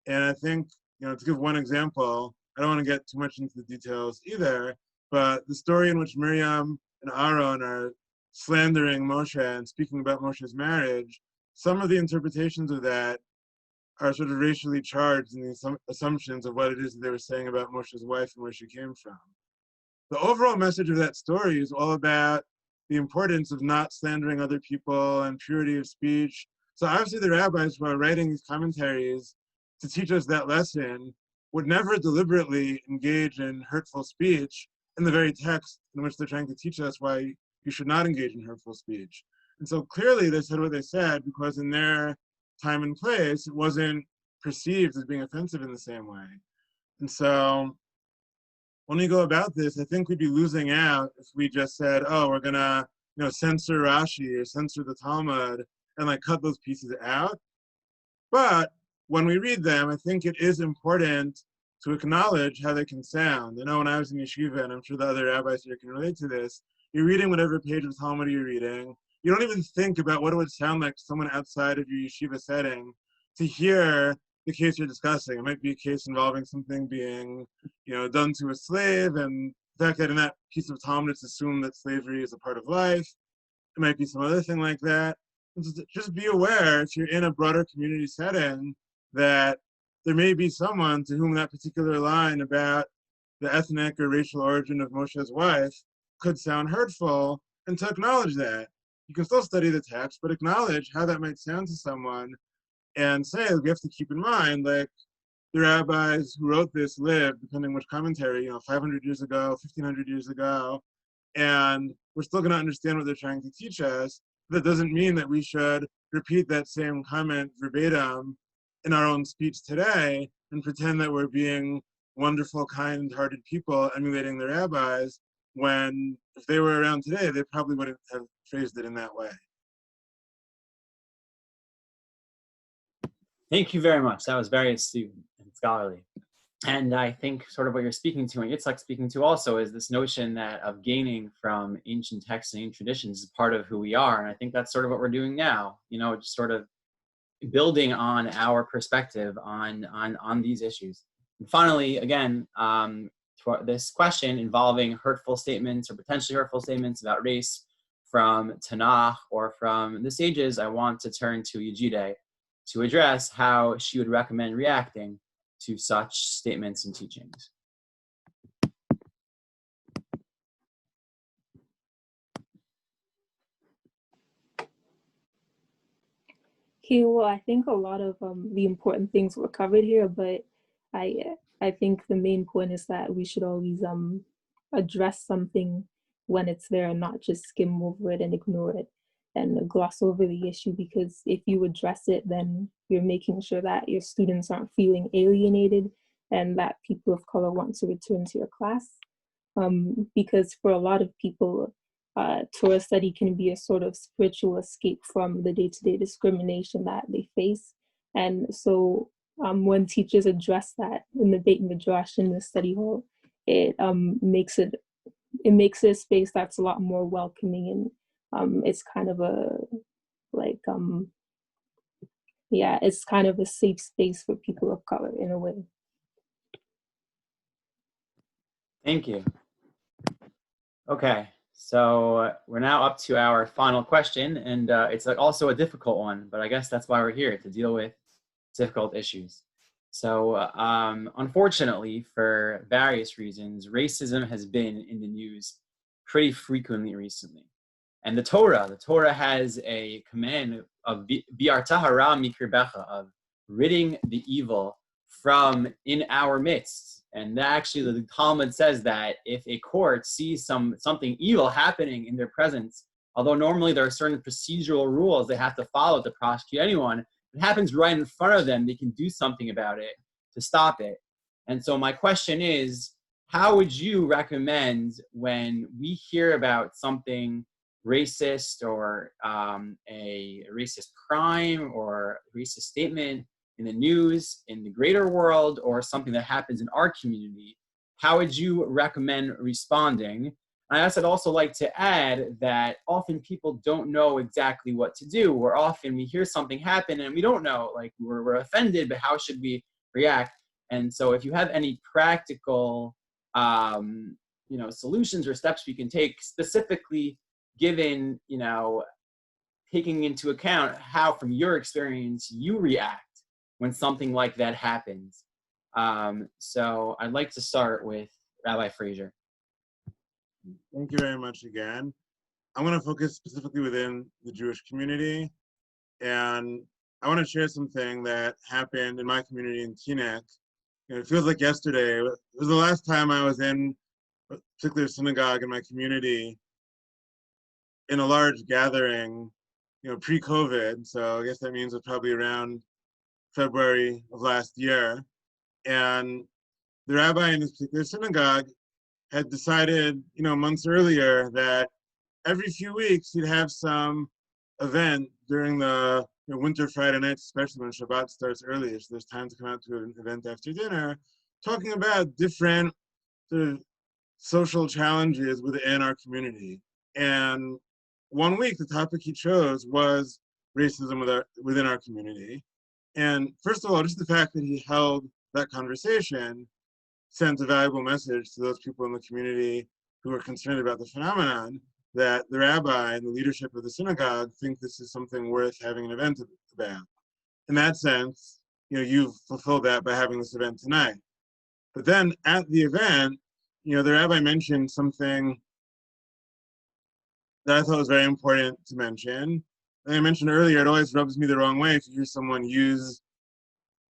And I think, to give one example, I don't want to get too much into the details either, but the story in which Miriam and Aaron are slandering Moshe and speaking about Moshe's marriage, some of the interpretations of that are sort of racially charged in the assumptions of what it is that they were saying about Moshe's wife and where she came from. The overall message of that story is all about the importance of not slandering other people and purity of speech. So obviously the rabbis who are writing these commentaries to teach us that lesson would never deliberately engage in hurtful speech in the very text in which they're trying to teach us why you should not engage in hurtful speech. And so clearly they said what they said because in their time and place, it wasn't perceived as being offensive in the same way. And so when we go about this, I think we'd be losing out if we just said, oh, we're gonna, censor Rashi or censor the Talmud and cut those pieces out. But when we read them, I think it is important to acknowledge how they can sound. When I was in yeshiva, and I'm sure the other rabbis here can relate to this, you're reading whatever page of Talmud you're reading. You don't even think about what it would sound like to someone outside of your yeshiva setting to hear the case you're discussing. It might be a case involving something being, done to a slave, and the fact that in that piece of Talmud it's assumed that slavery is a part of life. It might be some other thing like that. And just be aware, if you're in a broader community setting, that there may be someone to whom that particular line about the ethnic or racial origin of Moshe's wife could sound hurtful, and to acknowledge that. You can still study the text, but acknowledge how that might sound to someone and say, we have to keep in mind, like, the rabbis who wrote this lived, depending which commentary, 500 years ago, 1500 years ago, and we're still going to understand what they're trying to teach us. That doesn't mean that we should repeat that same comment verbatim in our own speech today and pretend that we're being wonderful, kind-hearted people emulating the rabbis, when if they were around today, they probably wouldn't have phrased it in that way. Thank you very much. That was very astute and scholarly. And I think sort of what you're speaking to, and Yitzchak's speaking to also, is this notion that of gaining from ancient texts and ancient traditions is part of who we are. And I think that's sort of what we're doing now, just sort of building on our perspective on these issues. And finally, again, for this question involving hurtful statements or potentially hurtful statements about race from Tanakh or from the sages, I want to turn to Yejide to address how she would recommend reacting to such statements and teachings. Okay, well, I think a lot of the important things were covered here, but I think the main point is that we should always address something when it's there and not just skim over it and ignore it and gloss over the issue, because if you address it, then you're making sure that your students aren't feeling alienated and that people of color want to return to your class. Because for a lot of people, Torah study can be a sort of spiritual escape from the day-to-day discrimination that they face. And so when teachers address that in the Beit Midrash, in the study hall, it makes it a space that's a lot more welcoming, and it's kind of it's kind of a safe space for people of color in a way. Thank you. Okay, so we're now up to our final question, and it's also a difficult one, but I guess that's why we're here, to deal with difficult issues. So unfortunately, for various reasons, racism has been in the news pretty frequently recently. And the Torah has a command of bi'arta hara mikirbecha, of ridding the evil from in our midst. And actually, the Talmud says that if a court sees something evil happening in their presence, although normally there are certain procedural rules they have to follow to prosecute anyone, it happens right in front of them, they can do something about it to stop it. And so my question is, how would you recommend, when we hear about something racist or a racist crime or racist statement in the news, in the greater world, or something that happens in our community, how would you recommend responding? And I'd also like to add that often people don't know exactly what to do, or often we hear something happen and we don't know, like we're offended, but how should we react? And so if you have any practical solutions or steps we can take, specifically given, taking into account how, from your experience, you react when something like that happens. So I'd like to start with Rabbi Frazer. Thank you very much again. I want to focus specifically within the Jewish community, and I want to share something that happened in my community in Teaneck. It feels like yesterday. It was the last time I was in a particular synagogue in my community in a large gathering, pre-COVID. So I guess that means it was probably around February of last year. And the rabbi in this particular synagogue had decided, months earlier, that every few weeks he'd have some event during the winter Friday nights, especially when Shabbat starts early, so there's time to come out to an event after dinner, talking about different sort of social challenges within our community. And one week, the topic he chose was racism within our community. And first of all, just the fact that he held that conversation sent a valuable message to those people in the community who are concerned about the phenomenon, that the rabbi and the leadership of the synagogue think this is something worth having an event about. In that sense, you've fulfilled that by having this event tonight. But then at the event, the rabbi mentioned something that I thought was very important to mention. And I mentioned earlier, it always rubs me the wrong way if you hear someone use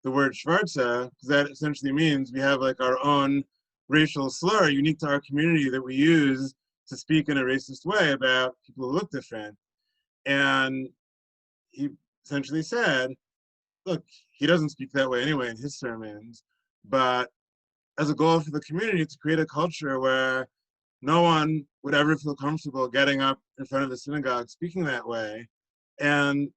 the word Schwarze, because that essentially means we have like our own racial slur unique to our community that we use to speak in a racist way about people who look different. And he essentially said, look, he doesn't speak that way anyway in his sermons, but as a goal for the community to create a culture where no one would ever feel comfortable getting up in front of the synagogue speaking that way. And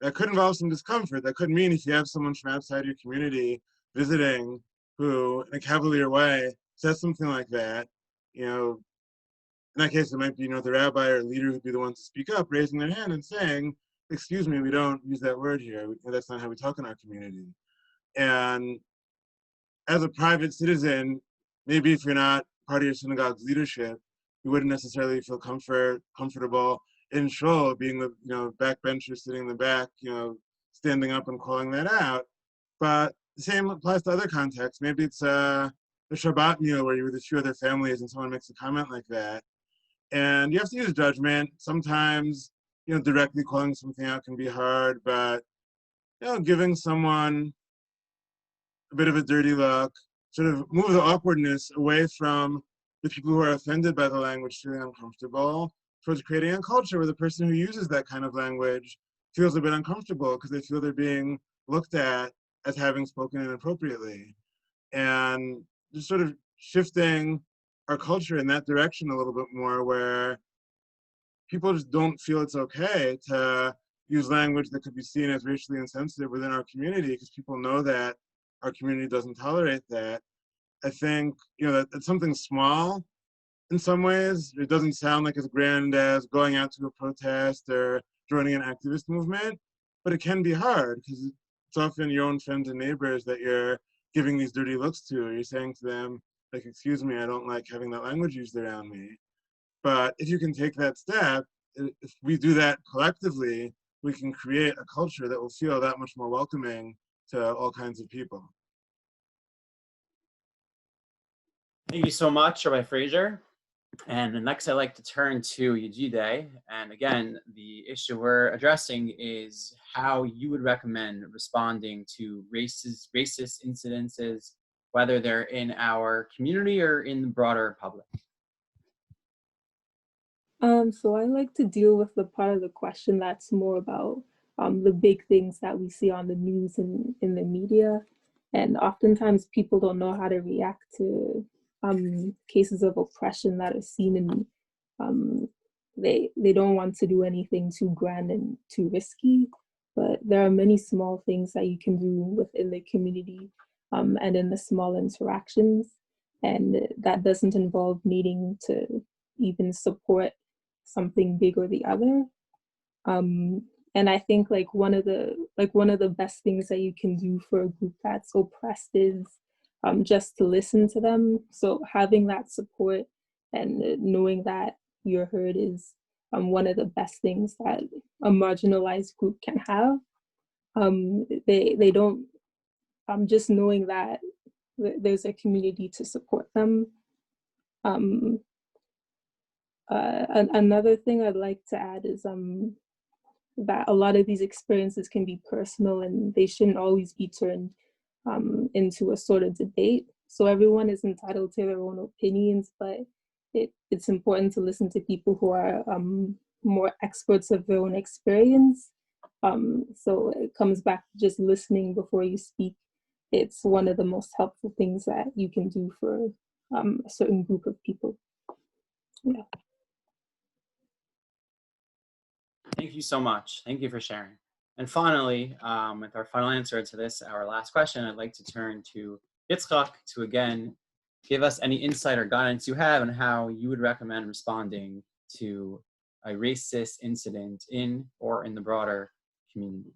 that could involve some discomfort. That could mean if you have someone from outside your community visiting who, in a cavalier way, says something like that, in that case, it might be, the rabbi or leader who'd be the one to speak up, raising their hand and saying, excuse me, we don't use that word here. That's not how we talk in our community. And as a private citizen, maybe if you're not part of your synagogue's leadership, you wouldn't necessarily feel comfortable in shul being the backbencher sitting in the back, standing up and calling that out. But the same applies to other contexts. Maybe it's a Shabbat meal where you're with a few other families and someone makes a comment like that. And you have to use judgment. Sometimes, directly calling something out can be hard, but, giving someone a bit of a dirty look, sort of move the awkwardness away from the people who are offended by the language feeling uncomfortable, towards creating a culture where the person who uses that kind of language feels a bit uncomfortable because they feel they're being looked at as having spoken inappropriately. And just sort of shifting our culture in that direction a little bit more, where people just don't feel it's okay to use language that could be seen as racially insensitive within our community, because people know that our community doesn't tolerate that. I think, that's something small in some ways. It doesn't sound like as grand as going out to a protest or joining an activist movement, but it can be hard because it's often your own friends and neighbors that you're giving these dirty looks to. You're saying to them, like, excuse me, I don't like having that language used around me. But if you can take that step, if we do that collectively, we can create a culture that will feel that much more welcoming to all kinds of people. Thank you so much, Rabbi Frazer. And next, I'd like to turn to Yejide. And again, the issue we're addressing is how you would recommend responding to racist incidences, whether they're in our community or in the broader public. So I like to deal with the part of the question that's more about the big things that we see on the news and in the media. And oftentimes people don't know how to react to cases of oppression that are seen, and they don't want to do anything too grand and too risky. But there are many small things that you can do within the community and in the small interactions. And that doesn't involve needing to even support something big or the other. And I think one of the best things that you can do for a group that's oppressed is just to listen to them. So having that support and knowing that you're heard is one of the best things that a marginalized group can have. They don't, just knowing that there's a community to support them. Another thing I'd like to add is that a lot of these experiences can be personal, and they shouldn't always be turned into a sort of debate. So everyone is entitled to their own opinions, but it's important to listen to people who are more experts of their own experience. So it comes back to just listening before you speak. It's one of the most helpful things that you can do for a certain group of people. Yeah. Thank you so much. Thank you for sharing. And finally, with our final answer to this, our last question, I'd like to turn to Yitzchak to again give us any insight or guidance you have on how you would recommend responding to a racist incident in or in the broader community.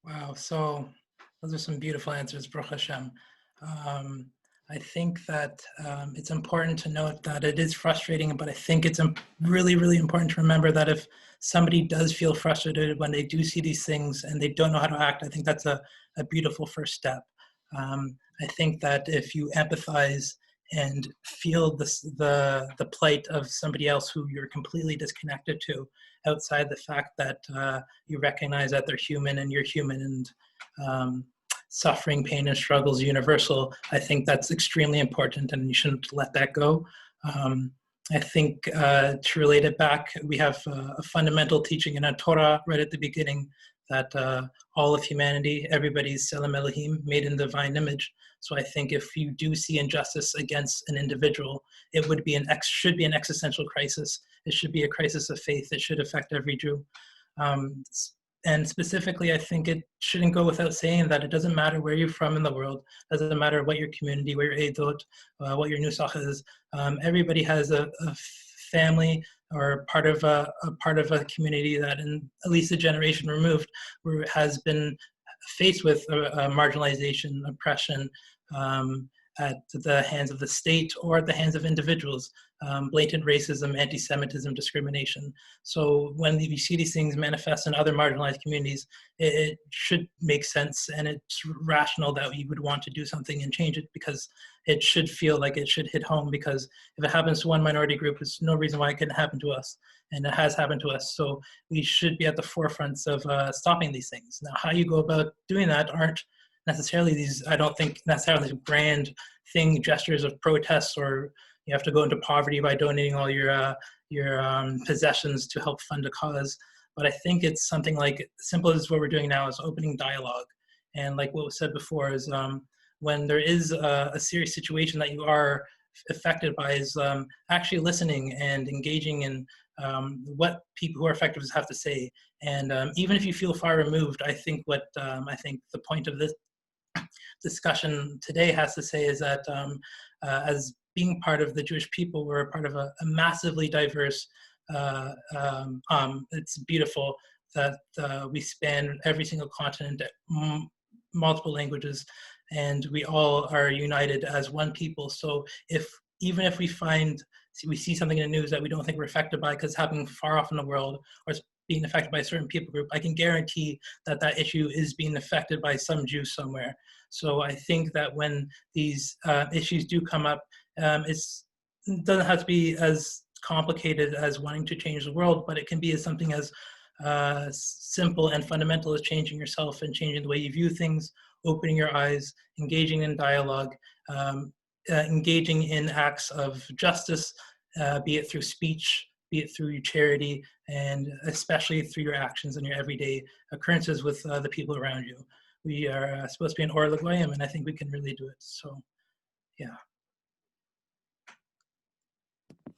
Wow, so those are some beautiful answers, Baruch Hashem. I think that it's important to note that it is frustrating, but I think it's really, really important to remember that if somebody does feel frustrated when they do see these things and they don't know how to act, I think that's a beautiful first step. I think that if you empathize and feel the plight of somebody else who you're completely disconnected to, outside the fact that you recognize that they're human and you're human, and suffering, pain, and struggle is universal, I think that's extremely important, and you shouldn't let that go. I think to relate it back, we have a fundamental teaching in our Torah right at the beginning that all of humanity, everybody's Tselem Elohim, made in the divine image. So I think if you do see injustice against an individual, it should be an existential crisis. It should be a crisis of faith. It should affect every Jew. And specifically, I think it shouldn't go without saying that it doesn't matter where you're from in the world. It doesn't matter what your community, where your Eidot, what your Nusach is. Everybody has a family or part of a community that, in at least a generation removed, has been faced with marginalization, oppression, at the hands of the state or at the hands of individuals, blatant racism, anti-Semitism, discrimination. So when we see these things manifest in other marginalized communities, it should make sense, and it's rational that we would want to do something and change it, because it should feel like it should hit home, because if it happens to one minority group, there's no reason why it couldn't happen to us, and it has happened to us. So we should be at the forefronts of stopping these things. Now, how you go about doing that aren't necessarily these, I don't think necessarily grand gestures of protests, or you have to go into poverty by donating all your possessions to help fund a cause. But I think it's something like simple as what we're doing now is opening dialogue. And like what was said before is when there is a serious situation that you are affected by, is actually listening and engaging in what people who are affected have to say. And even if you feel far removed, I think I think the point of this discussion today has to say is that as being part of the Jewish people, we're a part of a massively diverse, it's beautiful that we span every single continent, multiple languages, and we all are united as one people. So even if we see something in the news that we don't think we're affected by because it's happening far off in the world, or it's being affected by a certain people group, I can guarantee that that issue is being affected by some Jews somewhere. So I think that when these issues do come up, it doesn't have to be as complicated as wanting to change the world, but it can be as something as simple and fundamental as changing yourself and changing the way you view things, opening your eyes, engaging in dialogue, engaging in acts of justice, be it through speech, be it through charity, and especially through your actions and your everyday occurrences with the people around you. We are supposed to be an Or L'Goyim, and I think we can really do it. So, yeah.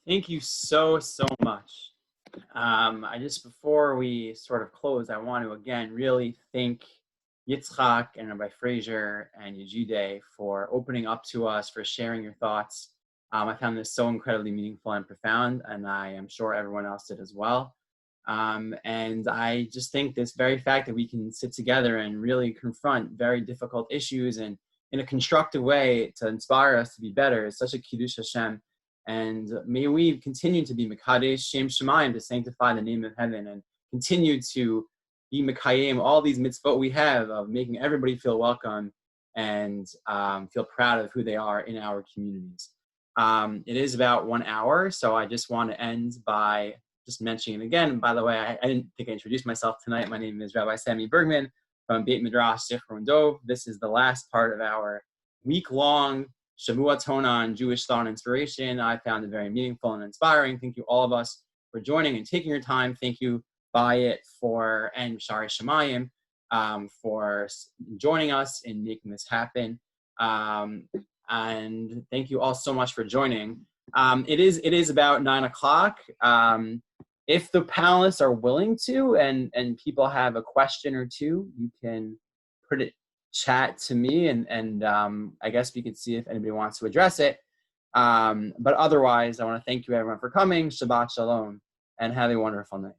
Thank you so much. Before we sort of close, I want to again really thank Yitzchak and Rabbi Frazer and Yejide for opening up to us, for sharing your thoughts. I found this so incredibly meaningful and profound, and I am sure everyone else did as well. And I just think this very fact that we can sit together and really confront very difficult issues and in a constructive way to inspire us to be better is such a Kiddush Hashem. And may we continue to be Mekadesh Shem Shemayim, to sanctify the name of heaven, and continue to be Mekayim, all these mitzvot we have of making everybody feel welcome and feel proud of who they are in our communities. It is about 1 hour, so I just want to end by just mentioning again, by the way, I didn't think I introduced myself tonight. My name is Rabbi Sammy Bergman from Beit Midrash Zichron Dov. This is the last part of our week-long Shavua Tona on Jewish thought and inspiration. I found it very meaningful and inspiring. Thank you all of us for joining and taking your time. Thank you, Bayit, and Shari Shemayim for joining us in making this happen. And thank you all so much for joining. It is about 9 o'clock. If the panelists are willing to, and people have a question or two, you can chat to me, and I guess we could see if anybody wants to address it. But otherwise, I want to thank you everyone for coming. Shabbat Shalom, and have a wonderful night.